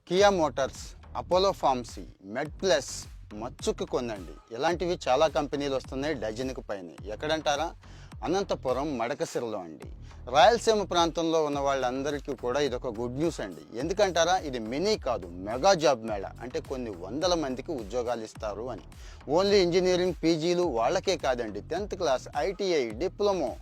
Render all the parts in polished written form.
Kia Motors, Apollo pharmacy, మెడ్ plus, మచ్చుకు కొనండి. ఇలాంటివి చాలా కంపెనీలు వస్తున్నాయి, డజన్కు పైన. ఎక్కడంటారా? అనంతపురం మడకసిరలో అండి. రాయలసీమ ప్రాంతంలో ఉన్న వాళ్ళందరికీ కూడా ఇదొక గుడ్ న్యూస్ అండి. ఎందుకంటారా? ఇది మినీ కాదు, మెగా జాబ్ మేళా. అంటే కొన్ని వందల మందికి ఉద్యోగాలు ఇస్తారు అని. ఓన్లీ ఇంజనీరింగ్ పీజీలు వాళ్ళకే కాదండి, 10th class, ITI, diploma,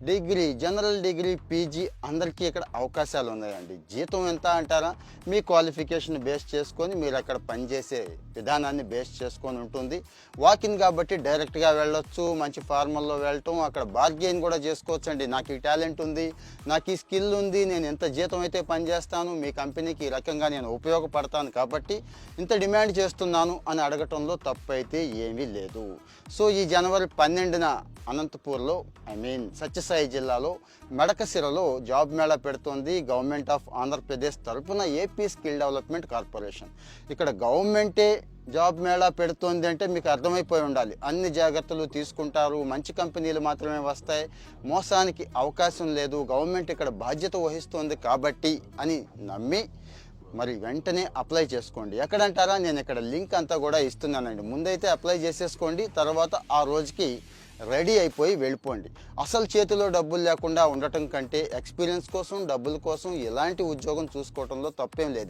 degree, general degree, PG అందరికీ ఇక్కడ అవకాశాలు ఉన్నాయండి. జీతం ఎంత అంటారా? మీ క్వాలిఫికేషన్ బేస్ చేసుకొని మీరు అక్కడ పనిచేసే విధానాన్ని బేస్ చేసుకొని ఉంటుంది. వాకిన్ కాబట్టి డైరెక్ట్గా వెళ్ళొచ్చు, మంచి ఫార్మల్లో వెళ్ళటం, అక్కడ బార్గెయిన్ కూడా చేసుకోవచ్చు అండి. నాకు ఈ టాలెంట్ ఉంది, నాకు ఈ స్కిల్ ఉంది, నేను ఎంత జీతం అయితే పనిచేస్తాను, మీ కంపెనీకి ఈ రకంగా నేను ఉపయోగపడతాను కాబట్టి ఇంత డిమాండ్ చేస్తున్నాను అని అడగటంలో తప్పు అయితే ఏమీ లేదు. సో ఈ జనవరి 12న అనంతపూర్లో సత్యసాయి జిల్లాలో మడకసిరలో జాబ్ మేళా పెడుతోంది గవర్నమెంట్ ఆఫ్ ఆంధ్రప్రదేశ్ తరఫున ఏపీ స్కిల్ డెవలప్మెంట్ కార్పొరేషన్. ఇక్కడ గవర్నమెంటే జాబ్ మేళా పెడుతోంది అంటే మీకు అర్థమైపోయి ఉండాలి. అన్ని జాగ్రత్తలు తీసుకుంటారు, మంచి కంపెనీలు మాత్రమే వస్తాయి, మోసానికి అవకాశం లేదు, గవర్నమెంట్ ఇక్కడ బాధ్యత వహిస్తోంది కాబట్టి అని నమ్మి మరి వెంటనే అప్లై చేసుకోండి. ఎక్కడంటారా? నేను ఇక్కడ లింక్ అంతా కూడా ఇస్తున్నానండి. ముందైతే అప్లై చేసేసుకోండి, తర్వాత ఆ రోజుకి రెడీ అయిపోయి వెళ్ళిపోండి. అసలు చేతిలో డబ్బులు లేకుండా ఉండటం కంటే ఎక్స్పీరియన్స్ కోసం, డబ్బుల కోసం ఇలాంటి ఉద్యోగం చూసుకోవడంలో తప్పేం లేదండి.